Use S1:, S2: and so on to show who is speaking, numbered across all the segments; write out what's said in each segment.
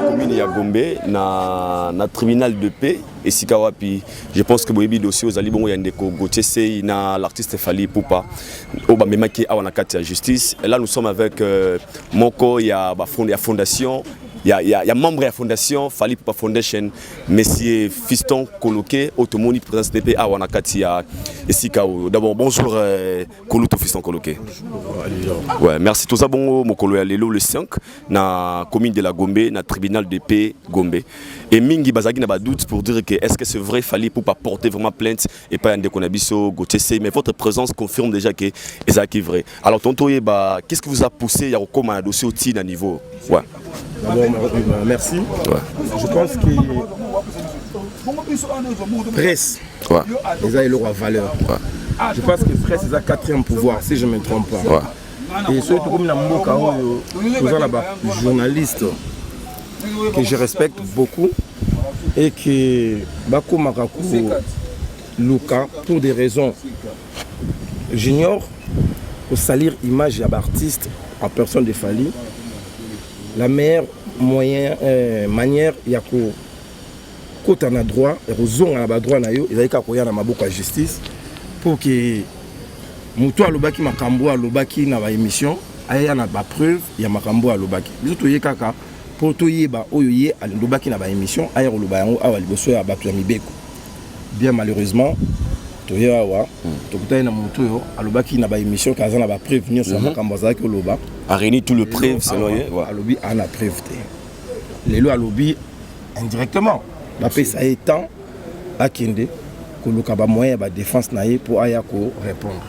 S1: Commune ya Gombe na tribunal de paix et Sikawapi. Je pense que Boyebi dossier aux Alibongo Yandeko Gauthier Sey na l'artiste Fally Ipupa au Bamemaki Awana Katia Justice. Et là nous sommes avec Moko, il y a fondation. Il y a membre de la fondation Fally Ipupa Foundation, Monsieur Fiston Koloké, Automoni, président DP à Wanakatia et Sikao. D'abord, bonjour Koluto Fiston Koloké. Ouais, merci. Tout ça, bon, mon collègue Lélo le 5, na commune de la Gombe, na tribunal de paix Gombe. Et Mingi Bazagi n'a pas doute pour dire que est-ce que c'est vrai Fally Ipupa porter vraiment plainte et pas un déconabiso, Gauthier Sey, mais votre présence confirme déjà que c'est vrai. Alors, tonton, qu'est-ce qui vous a poussé à comme un dossier au à niveau? Ouais.
S2: Merci. Ouais. Je pense que presse, ouais. Ils ont leur valeur. Ouais. Je pense que presse est le quatrième pouvoir, si je ne me trompe pas. Ouais. Et surtout comme nous avons journaliste que je respecte beaucoup et que Bako Makaku Luka, pour des raisons, j'ignore, pour salir l'image d'artiste en personne de Fally. La meilleure manière, il y a que quand on a droit, et raison à la droit, il y a qu'à courir dans ma boucle à justice pour que Moutou à l'obaki makambo à l'obaki na ba émission, il y a pas preuve, il y a makambo à l'obaki. Les autres y kaka pour tout y ba oyoye à l'obaki na ba émission, ailleurs l'obayango à l'bosso à batu amibeko. Bien malheureusement, tout y a wa, tout le temps Moutou à l'obaki na ba émission, quand on a pas prévenir sur makambo zaki l'oba.
S1: A réuni tout le preuve, c'est loin.
S2: À l'obi on a preuve. Les lois à l'obi indirectement. Après ça étant à Kende, que le kaba moyen de défense naïe pour ayako répondre.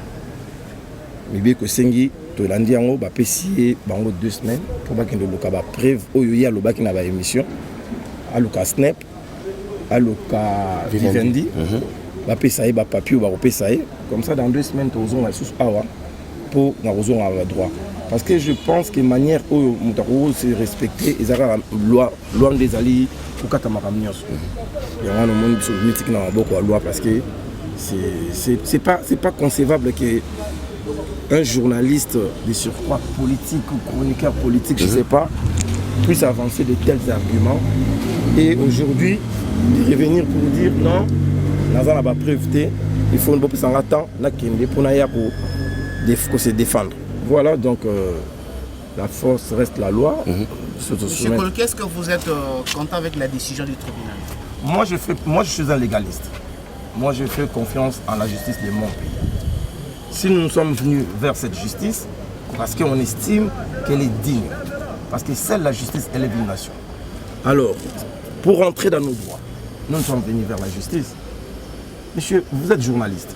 S2: Mais bien que Sengi, to landi yango ba pesier bango 2 semaines pour ba kende le kaba preuve oyoyi à l'obaki na ba émission, à l'oka snap, à l'oka Vivendi, ba pesaye ba papier ba pesaye comme ça dans 2 semaines to ozon la sous awa pour na ozon à droit. Parce que je pense que manière où Moutaro se respecter, ils ont la loi des alliés pour Katamakamios. Il y a un monde sur le mythique dans la loi parce que c'est pas concevable qu'un journaliste de surcroît politique ou chroniqueur politique, je ne sais pas, puisse avancer de tels arguments. Et aujourd'hui, revenir pour dire non, nous avons la preuve, il faut une bonne temps pour se défendre. Voilà, donc la force reste la loi.
S3: Monsieur Koloké, est-ce que vous êtes content avec la décision du tribunal?
S2: Moi, je suis un légaliste. Moi, je fais confiance en la justice de mon pays. Si nous sommes venus vers cette justice, parce qu'on estime qu'elle est digne, parce que seule la justice élève une nation. Alors, pour rentrer dans nos droits, nous sommes venus vers la justice. Monsieur, vous êtes journaliste.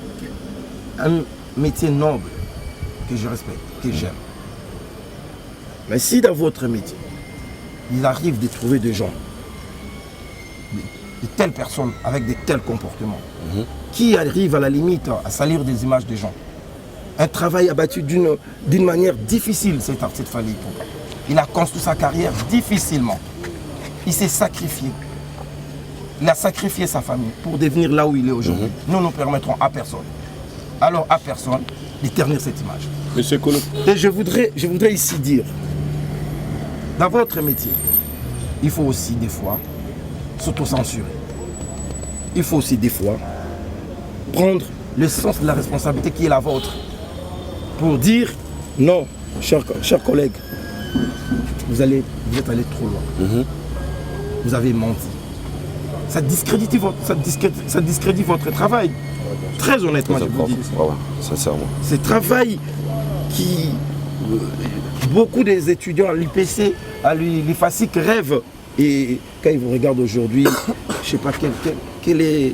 S2: Un métier noble que je respecte, que j'aime. Mais si dans votre métier, il arrive de trouver des gens, de telles personnes avec de tels comportements, qui arrivent à la limite à salir des images des gens, un travail abattu d'une manière difficile, cet artiste Fally Ipupa. Il a construit sa carrière difficilement. Il s'est sacrifié. Il a sacrifié sa famille pour devenir là où il est aujourd'hui. Nous ne permettrons à personne. Alors à personne de ternir cette image.
S1: Monsieur Kolo.
S2: Et je voudrais ici dire, dans votre métier, il faut aussi des fois s'auto-censurer. Il faut aussi des fois prendre le sens de la responsabilité qui est la vôtre pour dire non, chers collègues, vous êtes allé trop loin. Vous avez menti. ça discrédite votre travail. Très honnêtement, je vous dis.
S1: Voilà, sincèrement.
S2: C'est travail qui... beaucoup des étudiants à l'IPC, à l'IFASIC rêvent. Et quand ils vous regardent aujourd'hui, je ne sais pas quelle est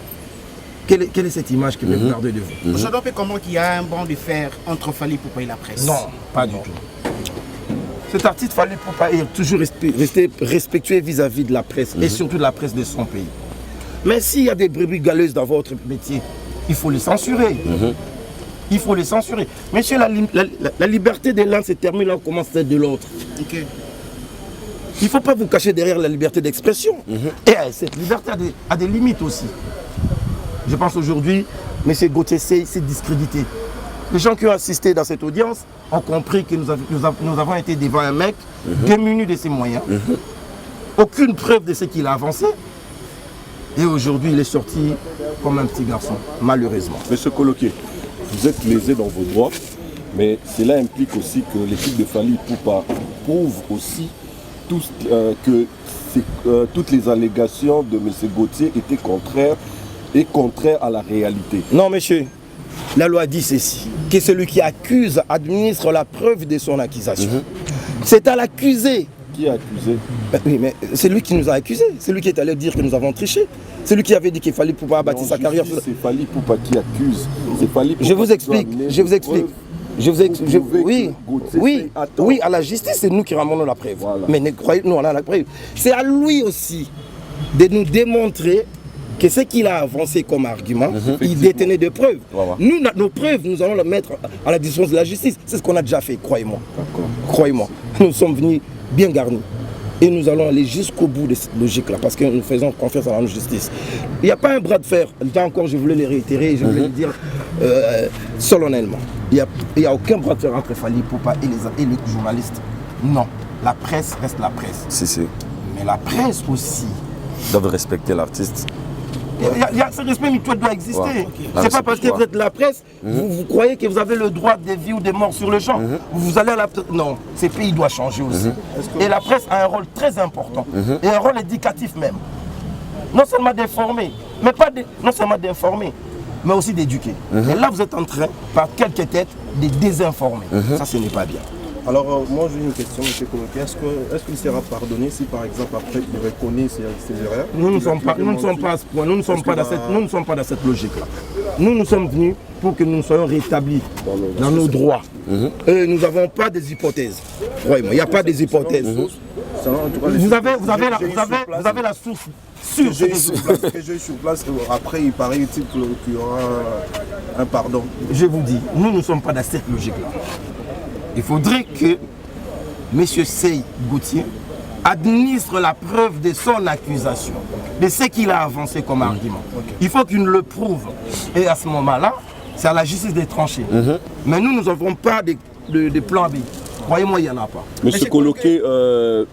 S2: cette image que vous gardez de vous.
S3: Aujourd'hui, comment il y a un banc de fer entre Fally Ipupa et la presse?
S2: Non, pas du tout. Cet artiste Fally Ipupa est toujours resté respectueux vis-à-vis de la presse et surtout de la presse de son pays. Mais s'il y a des brebis galeuses dans votre métier, il faut les censurer. Il faut les censurer. Monsieur, la liberté de l'un se termine là où commence celle de l'autre.
S3: Okay.
S2: Il ne faut pas vous cacher derrière la liberté d'expression. Et cette liberté a des limites aussi. Je pense aujourd'hui, M. Gauthier Seye s'est discrédité. Les gens qui ont assisté dans cette audience ont compris que nous avons été devant un mec démuni de ses moyens. Aucune preuve de ce qu'il a avancé. Et aujourd'hui, il est sorti comme un petit garçon, malheureusement.
S4: Monsieur Coloquet, vous êtes lésé dans vos droits, mais cela implique aussi que l'équipe de Fally Ipupa prouve aussi que toutes les allégations de M. Gauthier étaient contraires à la réalité.
S2: Non, monsieur. La loi dit ceci, que celui qui accuse administre la preuve de son accusation. C'est à l'accusé.
S4: Qui a accusé?
S2: Oui, mais c'est lui qui nous a accusés. C'est lui qui est allé dire que nous avons triché. C'est lui qui avait dit qu'il fallait pouvoir bâtir sa carrière.
S4: C'est Fally Ipupa qui accuse.
S2: Je vous explique. Oui, à la justice, c'est nous qui ramenons la preuve. Voilà. Mais croyez-nous, on a la preuve. C'est à lui aussi de nous démontrer que ce qu'il a avancé comme argument, il détenait des preuves. Voilà. Nous, nos preuves, nous allons les mettre à la disposition de la justice. C'est ce qu'on a déjà fait, croyez-moi. Croyez-moi. Nous sommes venus bien garnis. Et nous allons aller jusqu'au bout de cette logique-là, parce que nous faisons confiance à la justice. Il n'y a pas un bras de fer. Là encore, je voulais le réitérer, je voulais le dire solennellement. Il n'y a aucun bras de fer entre Fally Ipupa et les journalistes. Non. La presse reste la presse.
S1: Si.
S2: Mais la presse aussi
S1: doivent respecter l'artiste.
S2: Ce respect mutuel doit exister. Ouais. C'est pas parce que vous êtes la presse, vous croyez que vous avez le droit de vie ou de mort sur le champ. Vous allez à la... Non, ce pays doit changer aussi. Et la presse a un rôle très important. Et un rôle éducatif même. Non seulement d'informer, mais pas non seulement d'informer, mais aussi d'éduquer. Et là, vous êtes en train, par quelques têtes, de désinformer. Ça, ce n'est pas bien.
S5: Alors, moi j'ai une question, M. Coloquet. Est-ce qu'il sera pardonné si, par exemple, après il reconnaît ses erreurs?
S2: Nous ne sommes pas à ce point, nous ne sommes pas dans cette logique-là. Nous sommes venus pour que nous soyons rétablis dans nos droits. Et nous n'avons pas des hypothèses. Croyez-moi, il n'y a pas des hypothèses. Vous avez la source sûre.
S5: Sur place, après il paraît-il qu'il y aura un pardon.
S2: Je vous dis, nous ne sommes pas dans cette logique-là. Il faudrait que M. Seye Gauthier administre la preuve de son accusation, de ce qu'il a avancé comme argument. Il faut qu'il le prouve. Et à ce moment-là, c'est à la justice de trancher. Mais nous n'avons pas de plan B. Croyez-moi, il n'y en a pas.
S4: Monsieur Coloquet,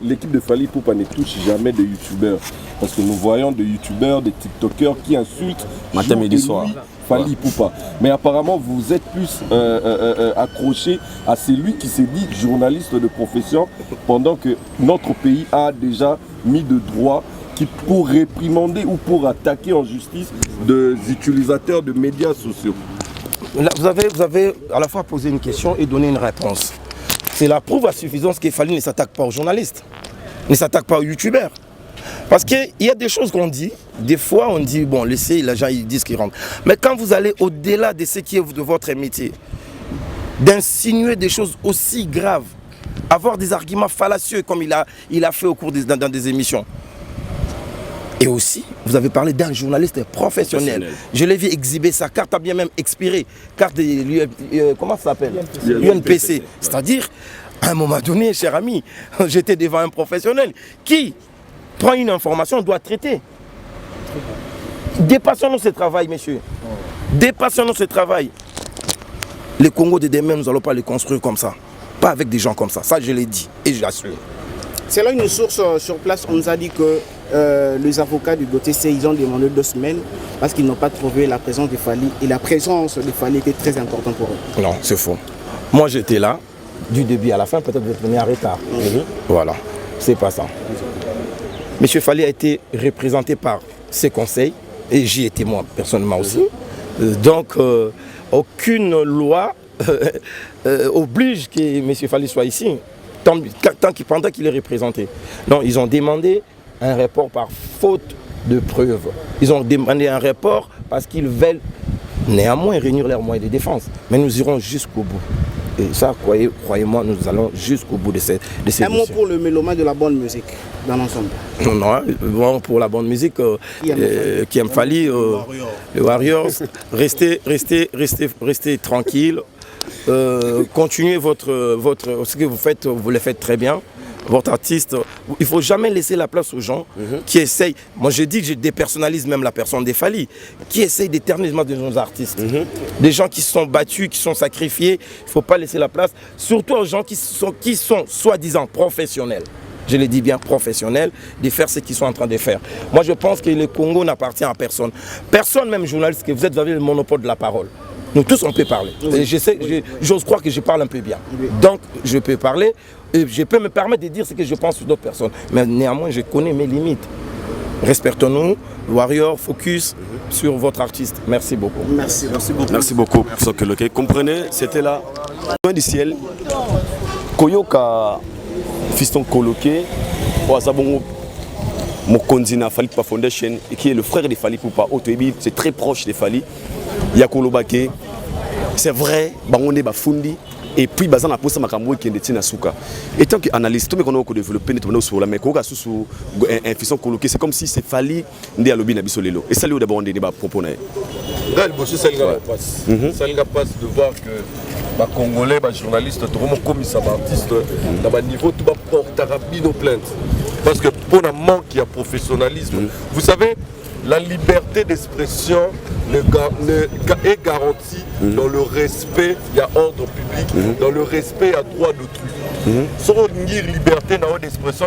S4: l'équipe de Fally Ipupa ne touche jamais de youtubeurs. Parce que nous voyons des youtubeurs, des tiktokers qui insultent
S1: matin, midi, soir
S4: Fally Ipupa. Mais apparemment, vous êtes plus accroché à celui qui s'est dit journaliste de profession, pendant que notre pays a déjà mis de droit pour réprimander ou pour attaquer en justice des utilisateurs de médias sociaux.
S2: Là, vous avez à la fois posé une question et donné une réponse. C'est la preuve à suffisance que Fally ne s'attaque pas aux journalistes, ne s'attaque pas aux youtubeurs. Parce qu'il y a des choses qu'on dit, des fois on dit, bon, laissez les gens, ils disent qu'ils rentrent. Mais quand vous allez au-delà de ce qui est de votre métier, d'insinuer des choses aussi graves, avoir des arguments fallacieux comme il a fait au cours dans des émissions. Et aussi, vous avez parlé d'un journaliste professionnel. Je l'ai vu exhiber sa carte, a bien même expiré, carte de comment ça s'appelle, UNPC. C'est-à-dire, à un moment donné, cher ami, j'étais devant un professionnel qui prend une information, doit traiter. Dépassons-nous ce travail, messieurs. Dépassons-nous ce travail. Le Congo de demain, nous n'allons pas le construire comme ça. Pas avec des gens comme ça. Ça, je l'ai dit et je l'assure.
S3: Selon une source sur place, on nous a dit que les avocats du Gauthier Seye, ils ont demandé 2 semaines parce qu'ils n'ont pas trouvé la présence de Fally. Et la présence de Fally était très importante pour eux.
S2: Non, c'est faux. Moi, j'étais là, du début à la fin, peut-être vous êtes venu en retard. Voilà, c'est pas ça. Monsieur Fally a été représenté par ses conseils, et j'y étais moi personnellement aussi. Donc, aucune loi oblige que M. Fally soit ici, pendant qu'il est représenté. Non, ils ont demandé un report par faute de preuves. Ils ont demandé un report parce qu'ils veulent néanmoins réunir leurs moyens de défense. Mais nous irons jusqu'au bout. Et ça, croyez-moi, nous allons jusqu'au bout de ces
S3: Un mot pour le mélomane de la bonne musique dans l'ensemble.
S2: Non, bon, pour la bonne musique, qui aime Fally, les Warriors, restez tranquille. Continuez ce que vous faites, vous le faites très bien. Votre artiste, il ne faut jamais laisser la place aux gens qui essayent. Moi, je dis que je dépersonnalise même la personne des Fally, qui essayent d'éterniser de nos artistes. Des gens qui se sont battus, qui sont sacrifiés. Il ne faut pas laisser la place, surtout aux gens qui sont soi-disant professionnels. Je le dis bien, professionnels, de faire ce qu'ils sont en train de faire. Moi, je pense que le Congo n'appartient à personne. Personne, même journaliste, que vous avez le monopole de la parole. Nous tous, on peut parler. J'ose croire que je parle un peu bien. Donc, je peux parler et je peux me permettre de dire ce que je pense sur d'autres personnes. Mais néanmoins, je connais mes limites. Respectons-nous, Warrior, focus sur votre artiste. Merci beaucoup.
S3: Merci beaucoup.
S1: Merci beaucoup. Comprenez, c'était là, loin du ciel. Koyoka, fiston coloqué, Mokondina Fally Poupa Foundation, qui est le frère de Fally Poupa. C'est très proche de Fally. Yakolobake, c'est vrai, Bangonde Bafundi, et puis Bazan a posé Makambo qui est de Souka. Et tant qu'analyste, tout le monde a développé notre sur la mais quand on a un fisson coloqué, c'est comme si c'est Fally de Alobi Nabisolelo. Et ça, lui, d'abord, on a des débats proposés.
S4: Là, le boss, ça lui passe de voir que les Congolais, les journalistes, comme ils sont artistes, à niveau, tout va porter nos plaintes. Parce que pour un manque, il y a professionnalisme. Vous savez, la liberté d'expression est garantie dans le respect, il y a ordre public, dans le respect à droit d'autrui. Si on dit liberté d'expression,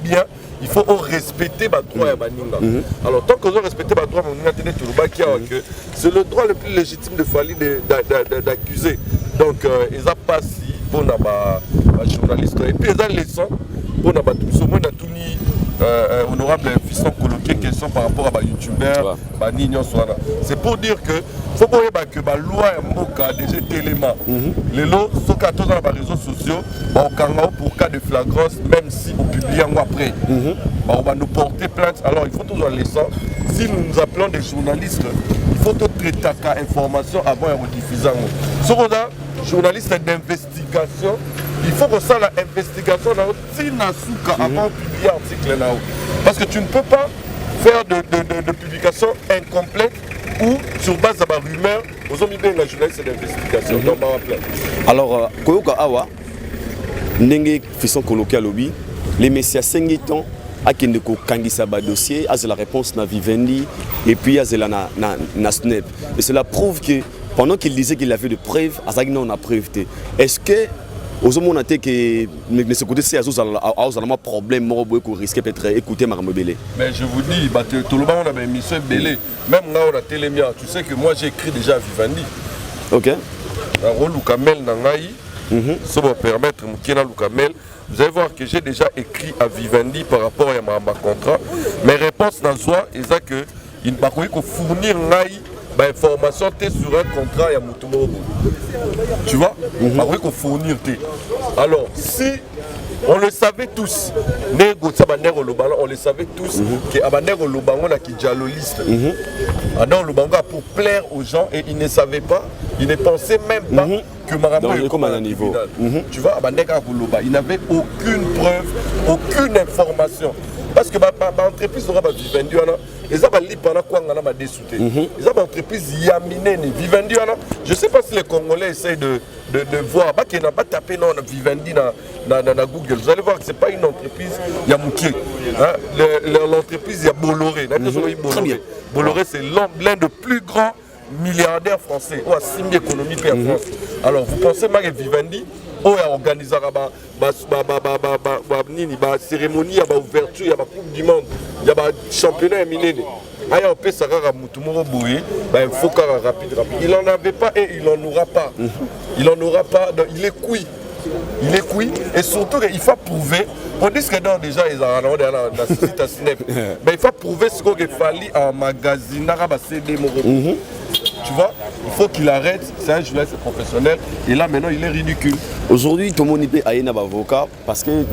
S4: bien, il faut respecter les droits de Baninga. Alors, tant qu'on respecte les droits de Baninga, c'est le droit le plus légitime de Fally d'accuser. Donc, ils n'ont pas si pour les journalistes. Et puis, ils ont laissé pour tout le monde, honorable fiston coloqué question par rapport à youtubeurs, c'est pour dire que faut que la loi est déjà éléments. Les lots sont dans les réseaux sociaux, pour cas de flagrance, même si on publie après. On va nous porter plainte. Alors il faut toujours laisser. Si nous appelons des journalistes, il faut tout traiter l'information avant de diffuser. Si on a journaliste d'investigation, il faut que ça l'investigation avant de publier l'article là-haut. Parce que tu ne peux pas faire de publication incomplète ou sur base de la rumeur, aux hommes bien la journaliste d'investigation.
S1: Alors, Koyoka Awa, Nenge Fisson Coloqué à Lobby, les messieurs 5 ans, à Kendeko Kangisa dossier, à la réponse na Vivendi et puis à la Snap. Et cela prouve que pendant qu'il disait qu'il avait de preuves, à Zagna on a preuve. Est-ce que aux hommes on a été que de ce côté c'est un problème qu'on risque peut-être écouter Maram Belé.
S4: Mais je vous dis, tout le monde on a une émission Belé. Même là on a Télémia. Tu sais que moi j'ai écrit déjà à Vivendi.
S1: Ok.
S4: Un rôle Lukamel Nangaï. Ça va permettre Mukena Lukamel. Vous allez voir que j'ai déjà écrit à Vivendi par rapport à ma contrat. Mes réponses dans soi, c'est ça que il ne va pas fournir Naï. Information sur un contrat et à Moutoumoro. Tu vois, après qu'on fournir. Alors, si on le savait tous, on le savait tous que Abaner Olobango n'a qui dialogiste. Alors, Olobango a pour plaire aux gens et ils ne savaient pas, ils ne pensaient même pas que Marambo est comme à un niveau. Tu vois, Abaner Oloba, il n'avait aucune preuve, aucune information. Parce que l'entreprise aura Vivendi, ils ont dit pendant quoi on a des soutiens. Ils ont une entreprise Yamine, Vivendi. Je ne sais pas si les Congolais essayent de voir. Ils n'ont pas tapé dans Vivendi dans Google. Vous allez voir que ce n'est pas une entreprise Yamouké. L'entreprise il y a Bolloré. Bolloré, c'est l'un des plus grands milliardaires français. Ou à Simbi économie en France. Alors vous pensez que Vivendi a organisé la cérémonie, la ouverture, la Coupe du Monde, il y a le championnat éminé. Il n'en avait pas et il n'en aura pas. Il n'en aura pas. Il est cuit. il est cuit et surtout il faut prouver. On dit que non, déjà ils ont dans la site à Snap, mais il faut prouver ce qu'il fallait en magazine arabe CD. Tu vois, il faut qu'il arrête, c'est un journaliste professionnel et là maintenant il est ridicule.
S1: Aujourd'hui, tout le monde peut aller un avocat parce que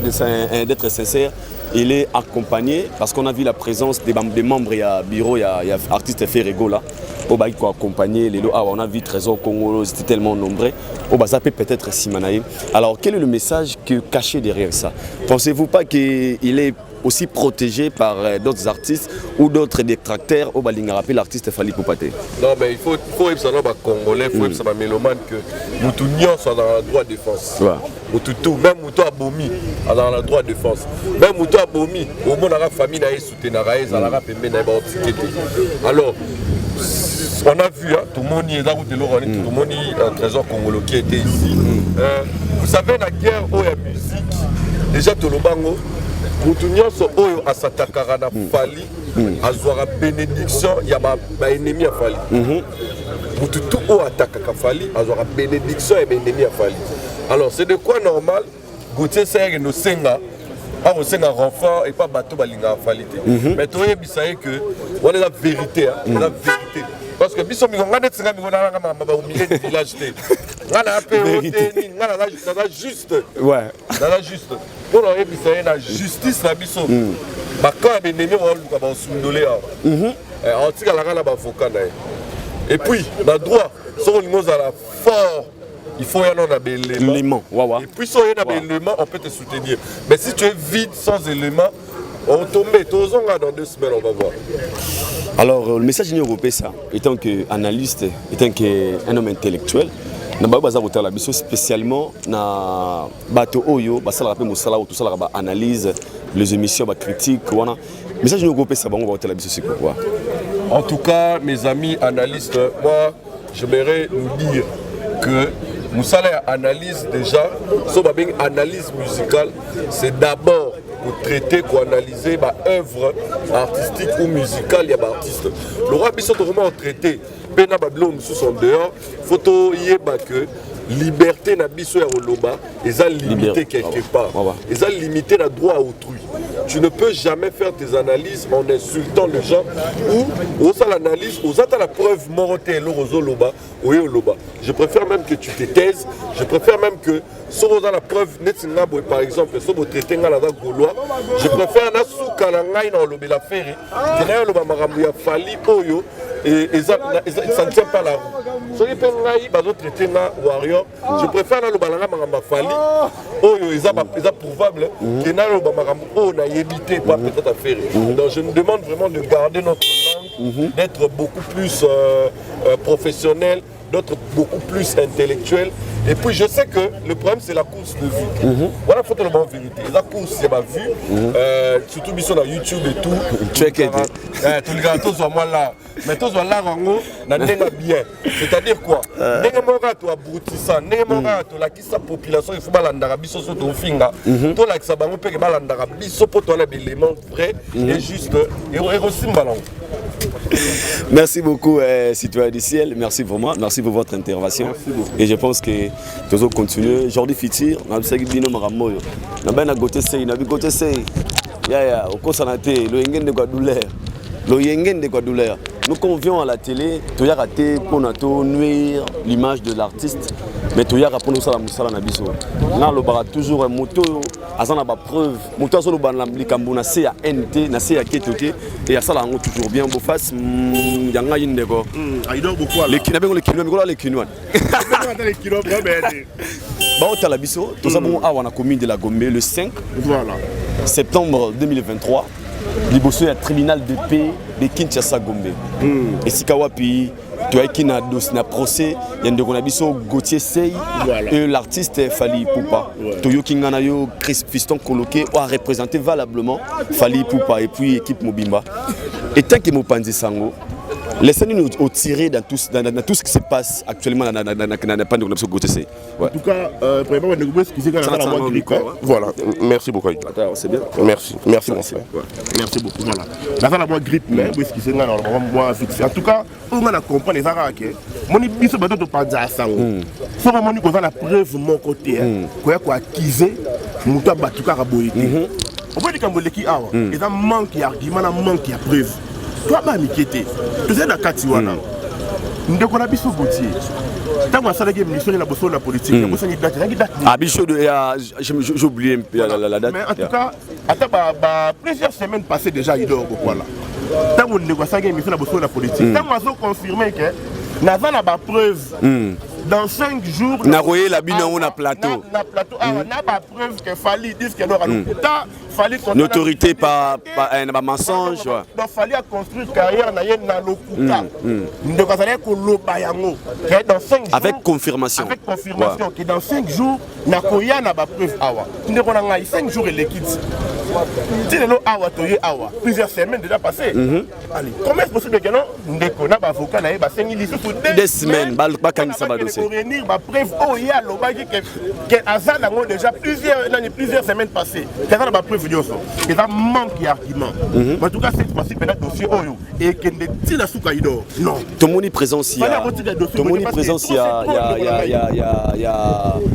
S1: d'être sincère, il est accompagné parce qu'on a vu la présence des membres, il y a bureau, il y a artiste Ferrego là. On va accompagner les lots. On a vu Trésor Congo, c'était tellement nombreux. Ça peut peut-être Simanaï. Alors quel est le message caché derrière ça? Pensez-vous pas qu'il est aussi protégé par d'autres artistes ou d'autres détracteurs au Balinga rappelle l'artiste Fally Ipupa?
S4: Non mais il faut être ça congolais, il faut être ça mélomane que Moutounion soit dans la droit de défense. Moutoutou, même Moutou Abomi dans la droit de défense. Même Moutou Abomi, au moins la famille n'a soutenu la alors on a vu, tout le monde est là, tout le monde est un trésor congolais qui était ici. Vous savez, la guerre où il y a musique, déjà tout le bango, Moutounion a s'attaquera à Fally, à avoir bénédiction, il y a un ennemi à Fally. Moutoutou attaque à Fally, à avoir bénédiction et ennemi à Fally. Alors c'est de quoi normal, Gauthier Serre nos Senga, on sait un enfant et pas bateau balinga Fally. Mais tu sais que on est la vérité, la vérité. Parce que biso mi ngana tsinga mi ngona ngama au milieu du village té. Ngana péoté ni ngana la juste. Ouais. La juste. Pour on ebisa na justice na biso. Ba quand ennemi on luka ba sundolé a. On tika la ngana ba avocat na. Et puis na droit, so on ngoza la fort. Il faut y avoir des éléments. Et puis si on a des éléments, on peut te soutenir. Mais si tu es vide sans éléments, on tombe dans 2 semaines, on va voir.
S1: Alors, le message européen, ça, étant qu'analyste, étant qu'un homme intellectuel, spécialement dans bateau oyo, analyse les émissions, critiques, le message européen, ça, on va quoi?
S4: En tout cas, mes amis analystes, moi, j'aimerais nous dire que nous allons analyse déjà, analyse musicale, c'est d'abord pour traiter, pour analyser œuvre artistique ou musicale, il y a des artistes. Le roi Bissot vraiment traité, Pena Bablom sous son dehors, photo que liberté na biso ya oloba, ils ont limité quelque part. Ils ont limité le droit à autrui. Tu ne peux jamais faire tes analyses en insultant les gens ou aux l'analyse, aux la preuve mortelle loba. Je préfère même que tu te taises. Je préfère même que si on a la preuve par exemple, si on traite la gaulois, je préfère na souka na ngai na lobe la faire. Que na loba marambu ya Fally oyo et ça ne tient pas la route. Si on traiter na warrior, je préfère na loba na marambu Fally oyo ils prouvable que na loba marambu o na éviter pas peut-être à faire. Donc je nous demande vraiment de garder notre langue, d'être beaucoup plus professionnel, d'être beaucoup plus intellectuel. Et puis je sais que le problème c'est la course de vue. Voilà, il faut te le dire en vérité. La course c'est ma vue, surtout sur YouTube et tout.
S1: Check it.
S4: Tous les gars, tous moi là. Mais tous là, bien. C'est-à-dire quoi? Nengemora to abrutissant, nengemora to la qui sa population il faut balandara biso so to finga. To la qui sa bango pe ke balandara biso pour toi les éléments vrais et juste et aussi balan.
S1: Merci beaucoup, citoyen du ciel. Merci pour moi. Merci pour votre intervention. Et je pense que nous allons continuer. Jordi Fitir, nous avons dit que nous avons nous convions à la télé, tu as raté pour nuire l'image de l'artiste, mais tu as raté pour nous la musala na biso. Là, le bar toujours un moto, azan na ba preuve, moto azolo ban la likambo na C A N T, na C A K T T, et à ça là on toujours bien beau face, yanga yinde ko.
S5: Il dort beaucoup là.
S1: Les kinabeng les kinouan, mikola les kinouan.
S5: Les kinouan bien ben.
S1: Ba on la biso, tout ça bon a wana commune de la Gombe le 5 septembre 2023. Liboso ya tribunal de paix de Kinshasa Gombe. Et Sikawapi, tu as qui na procès, il y a un de biso Gauthier Sey et l'artiste Fally Ipupa. Toyo Kingana yo Chris Fiston coloqué a représenté valablement Fally Ipupa et puis équipe Mobimba. Et tant que Mopanzi Sango, laissez-nous nous tirer dans tout ce qui se passe actuellement dans la pandémie de Gauthier Sey.
S5: En tout cas, premièrement, nous excusez quand on a la voix grippe. Voilà, merci beaucoup.
S1: C'est bien.
S5: Merci mon frère. Merci beaucoup. Voilà. Dans la voix grippe, nous excusez quand on a fixé. En tout cas, on a compris les arabes. Mon émission, c'est pas de Sango.
S2: faut vraiment qu'on a la preuve mon côté quoi acquiser muta batuka raboyé on peut dire que moleki awa et ça manque d'argument manque de preuve toi ba mikete tu sais na kati wana ndeko na biso Gauthier tant que ça la mission na bosso la politique na bosso ni date
S1: ah bicho de j'ai oublié la date
S2: mais en tout cas attends plusieurs semaines passées déjà il dort quoi là tant que ndeko ça mission na bosso la politique tant que confirmer que na ba preuve dans 5 jours
S1: na royer la bino on a plateau
S2: na plateau na ba preuve que Fally dit que alors Fally
S1: l'autorité par un mensonge
S2: donc Fally a construit carrière na ye na lokuta ndeko ça ko loba yango que dans 5 jours
S1: avec confirmation
S2: que dans 5 jours na koya na ba preuve awa ndeko na ngai 5 jours et l'équipe si le awa toye awa plusieurs semaines déjà passées allez comment est possible que non ndeko na ba avocat na ye ba 5 lisusu
S1: 2 semaines ba kangisa ba dossier
S2: revenir ba preuve oh ya lobaki que azan nango déjà plusieurs semaines passées que ça na ba preuve nyonso et ça manque d'argument en tout cas c'est possible peut-être dossier oyo et que ne tila suka ido non
S1: tomoni présence ya tomoni présence ya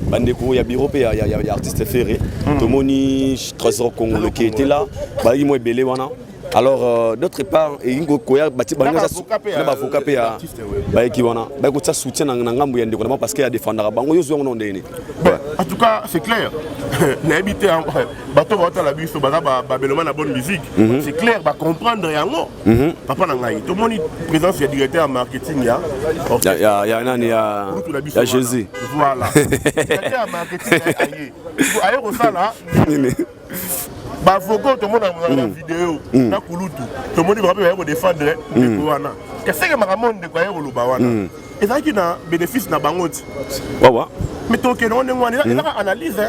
S1: bandeko ya bureau pe ya artiste ferré tomoni trésor congolais qui était là ba yi mo belé wana alors d'autre part ingo koya bati banga na ba avocat pe ya ba ki wana ba ko tsa soutien na ngambo ya ndeko na parce que ya défendre bango yo zo ngone ndene
S2: en tout cas c'est clair na habité bato ba la biso ba beloma na bonne musique c'est clair ba comprendre yango papa na ngai to moni présence ya directeur en marketing
S1: ya nani ya Jésus
S2: voilà directeur en marketing aye ko sala ba fogo to mona na vidéo na kulutu to moni ba ba défendre ndeko wana qu'est-ce que maramonde ko ayo luba wana et ça qui na bénéfice na bangoti
S1: wawa
S2: mais to ke non ngwani la analyse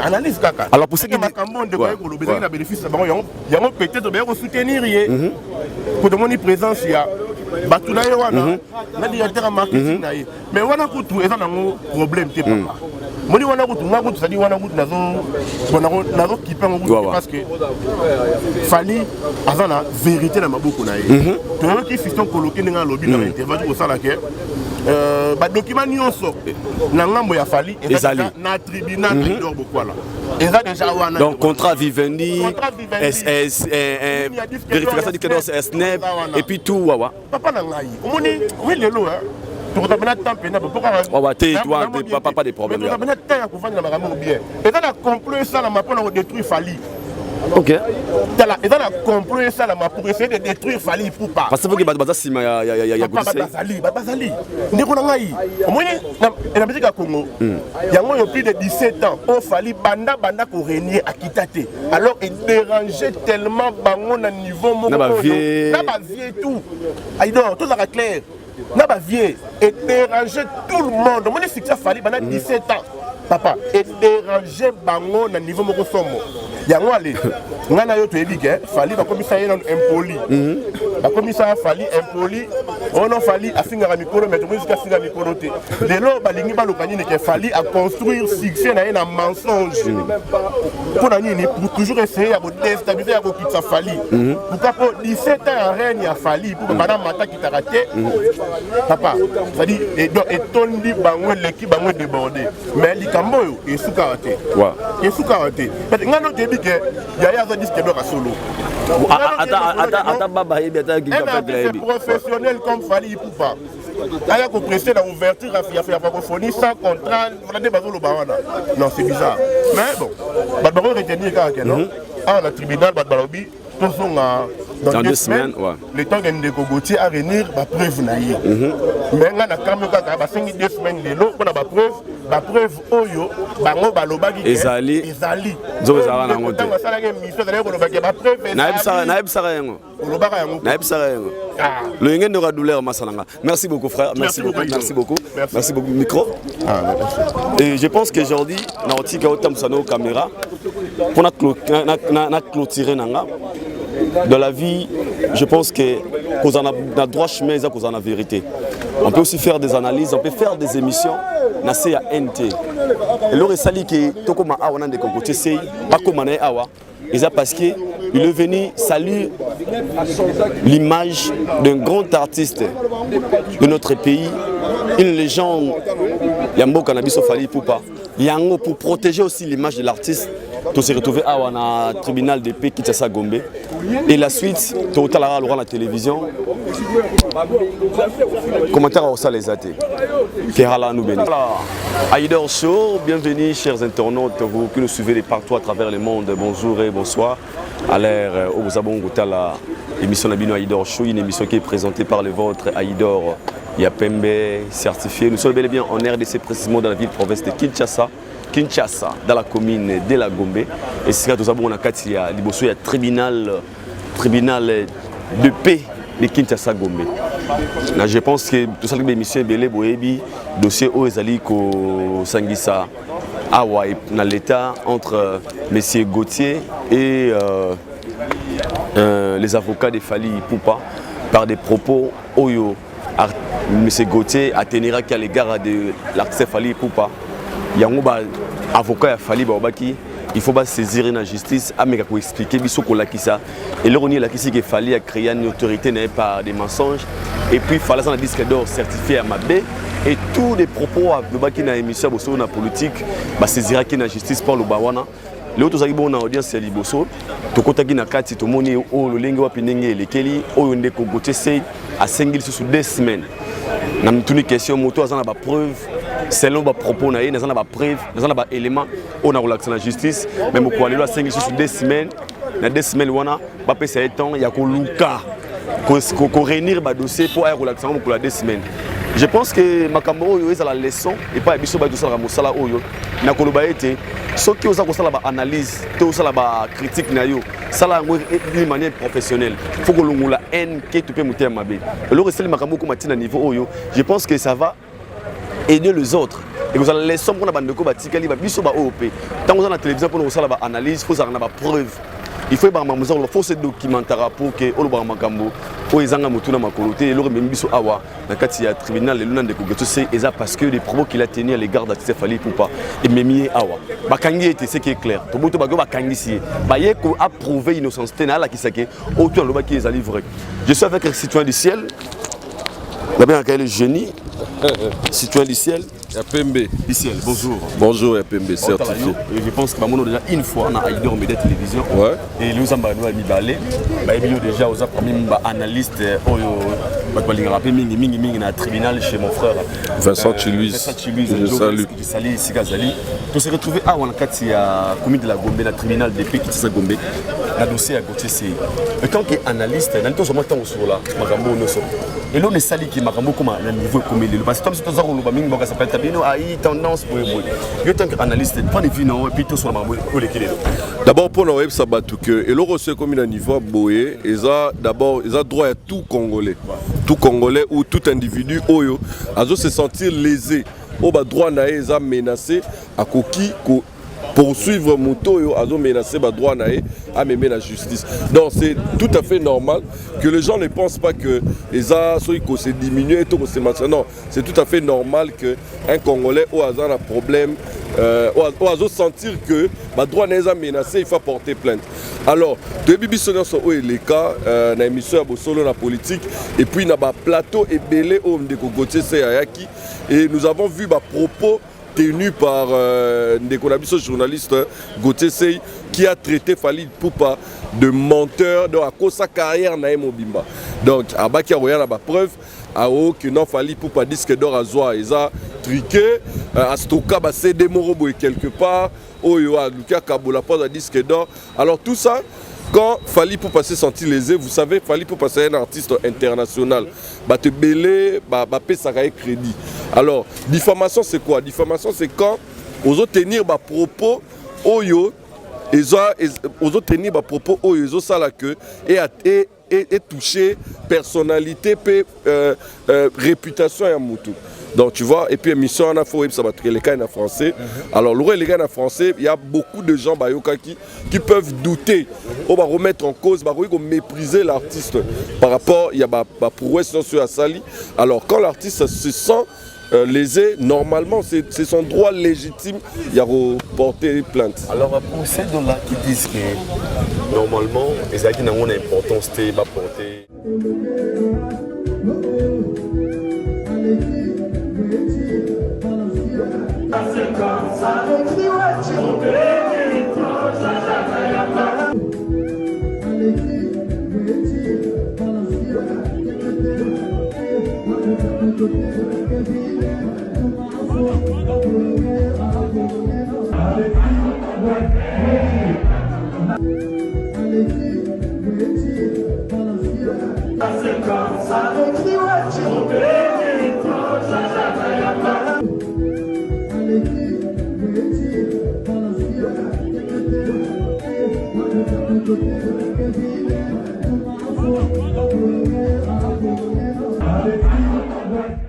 S2: analyse kaka
S1: alors pour ce qui
S2: makambo de ko ayo luba na bénéfice na bango yango peut-être ba ko soutenir ye pour demander présence ya batu na ye wana na directeur en marketing na ye mais wana kutu eza nango problème te papa moni wana kutu nga kutu sadi wana kutu nazo kipa ngo kutu parce que Fally azana vérité na maboko na ye to ki fiston coloquer nga lobi na interview ko sala ke ba document nyonso na ngambo ya Fally eza na tribunal d'or bokwala eza déjà wana
S1: donc contrat Vivendi SS vérification du cadre SNEP et puis tout wawa
S2: papa na ngai omoni oui lelo tu as temps pénal pour
S1: pas de problème.
S2: Tu as temps pour faire bien. Et dans la complot ça la pour détruire Fally.
S1: OK.
S2: Et dans la complot ça la pour essayer de détruire Fally pour pas.
S1: Parce que vous baza sima ya
S2: Bazali. Ndeko na ngai. Omoni na musique ya Congo. Yango yo plus de 17 ans. O Fally banda ko régner à Kitate. Alors il dérangeait tellement bango na niveau mon.
S1: Na ba vie
S2: tout. Aïdor, tout ça clair. N'a pas vieux et déranger tout le monde. Mon succès Fally pendant 17 ans. Papa, et déranger bango na niveau moko somo. Yango ale. Ngana yo to ebike, Fally ba komisa yena impoli. Ba komisa Fally impoli. Ono Fally afinga mikoro mais to musique afinga mikoro te. Lelo balingi ba lokani ne ke Fally a construire succès na yena mensonge. Pour nani pour toujours essayer à déstabiliser à kitsa Fally. Pourquoi pour 17 ans règne à Fally pour madame mata qui t'a raté. Papa, ça dit et tondi bango l'équipe bango débordé. Mais likambo et soukaraté. Et soukaraté. Ngano te dit que yaya za disque d'or à solo.
S1: Attends baba et bien
S2: un professionnel comme Fally Ipupa. Aya ko prester la ouverture à faire francophonie sans contrat, voilà des bazolo bawana. Non, c'est bizarre. Mais bon, badbaro retenir quand non. Ah la tribunal badbarobi dans 2 semaines, le temps que Ndeko Gauthier a venir, la preuve naïe. Mais on a quand même 2 semaines de l'eau, on a la preuve oyo, bango baloba qui
S1: ezali. Zo ezala na ngote. Le ngene de douleur masalanga. Merci beaucoup frère, merci beaucoup. Micro. Et je pense qu'aujourd'hui, na otika otam sano caméra pour na clôturer nanga. Dans la vie, je pense que nous avons un droit chemin, nous avons la vérité. On peut aussi faire des analyses, on peut faire des émissions. Na se ya NT. Et le resali que tokoma awana de Congo c'est pas comme na awa. Et ça parce que il est venu saluer l'image d'un grand artiste de notre pays, une légende Yambo Cannabis Fally Poupa. Yango pour protéger aussi l'image de l'artiste. Tout s'est retrouvé à un tribunal de paix qui à Gombe. Et la suite, tout à l'heure, à la télévision. Commentaire à ça les athées. Kerala nous bénit. Haïdor Show, bienvenue chers internautes, vous qui nous suivez de partout à travers le monde. Bonjour et bonsoir. À l'ère où vous avez la émission Nabino Haïdor Show, une émission qui est présentée par le vôtre Haïdor Yapembe, certifié. Nous sommes bel et bien en RDC, précisément dans la ville-province de Kinshasa, dans la commune de la Gombe. Et c'est là que nous avons un tribunal de paix de Kinshasa Gombe. Là, je pense que tout ça, l'émission Belé Boebi, dossier Oezali ko Sangisa Awa dans l'état entre M. Gauthier et les avocats de Fally Poupa par des propos Oyo. M. Gauthier a tenu à l'égard de l'artiste Fally Poupa. Il y a un avocat Fally Baobaki. Il faut saisir la justice, pour expliquer ça. Et là, on a qu'il fallait créer une autorité par des mensonges. Et puis, il fallait un disque d'or certifié à Mabé. Et tous les propos de la émission de la politique, saisir la justice par le Bawana. L'autre chose qu'on a audience c'est liboso. To kotaki na kati to moni o lolenge wa pinenge lekeli o yonde ko gotese à 5 sous 2 semaines. Na mtuni question moto azana ba preuve selon ba propos na ye nazana ba preuve nazana ba élément on a relaxé la justice même ko alelo à 5 sous 2 semaines na 2 semaines wana ba pesa temps ya ko luka ko réunir ba dossier pour relaxer pour la 2 semaines. Je pense que makambo oyo eza la leçon et pas biso ba dosala mosala oyo na koloba ete soki oza kosala ba analyse te osala ba critique na yo sala de manière professionnelle faut que l'on haine qui te peut monter mabe alors c'est le makambo ko matina niveau oyo je pense que ça va aider les autres et vous allez leçon pour na bandeko batikali ba biso ba OP tant on a la télévision pour osala ba analyse faut ça na ba preuve. Il faut que se documenter pour que le makambo o ezanga mutuna makoloté le même biso awa na kati ya tribunal le luna de Kogoto c'est parce que les propos qu'il a tenus à l'égard d'artiste Fally Poupa et memi awa bakangi était ce qui est clair to boto bago bakangi si ba yeko approuver innocence na la kisake autour le baki ezali vrai. Je suis avec un citoyen du ciel d'abord un génie citoyen du ciel
S4: Yapembe.
S1: Ciel, bonjour.
S4: Bonjour Yapembe, certifié.
S1: Je pense que nous déjà une fois on a Haïdor Média Télévision.
S4: Ouais.
S1: Et nous avons balé. Déjà aux analystes mingi na tribunal chez mon frère
S4: Vincent Chiluis.
S1: Je salue Sikazali. Tout s'est retrouvé à Wankati à commune de la Gombe, na tribunal de paix qui s'est Gombe. La dossier à Gauthier c'est. Et tant qu'analyste, dans tout ce moment temps sur là, makambo no so. Et l'on est sali qui makambo comme un niveau comme il parce que comme c'est tout ça on va mingi ça peut tabino a tendance pour moi. Je tant qu'analyste, pas de vie non et puis tout sur la makambo pour les
S4: D'abord pour nous web sabatu que et l'on reçoit comme un niveau boé et ça d'abord ils ont droit à tout Congolais. Tout Congolais ou tout individu oyo a se sentir lésé au bas droit na eza menacé à koki ko poursuivre moto yo azo menacé ba droit naé à mener la justice. Donc c'est tout à fait normal que les gens ne pensent pas que les assois ko se diminuer tout c'est maintenant. C'est tout à fait normal que un Congolais au hasard a problème au hasard sentir que ba droit naé menacé il faut porter plainte. Alors depuis biso so o les cas na émission ya bosolo na politique et puis na ba plateau et belé au ndeko Gauthier Seyayaki et nous avons vu ba propos tenu par Ndeko journaliste Gauthier Sey qui a traité Fally Poupa de menteur à cause de sa carrière na Mobimba. Donc abaki a ba preuve que non Fally Poupa disque d'or à Zoa ils a truqué à stocker ba CD Morobo quelque part oyo a Luka Kabola pas un disque d'or. Alors tout ça quand Fally Poupa s'est senti lésé, vous savez, Fally Poupa c'est un artiste international. Bah te belé, bah payer ça crédit. Alors, diffamation c'est quoi? Diffamation c'est quand aux autres tenir bah propos oyo, ils ont tenir bah propos oyo, ils ont ça la queue et toucher personnalité, réputation et un moutou. Donc tu vois, et puis émission en afro, ça va les cas en français. Alors les gars en français, il y a beaucoup de gens qui peuvent douter, on va remettre en cause, mépriser l'artiste par rapport, il y a prouesse sur Sali. Alors quand l'artiste se sent lésé, normalement c'est son droit légitime, il y a porter plainte.
S1: Alors pour ceux là qui disent que normalement, les gens qui n'ont pas d'importance, c'est pas porter.
S6: Avec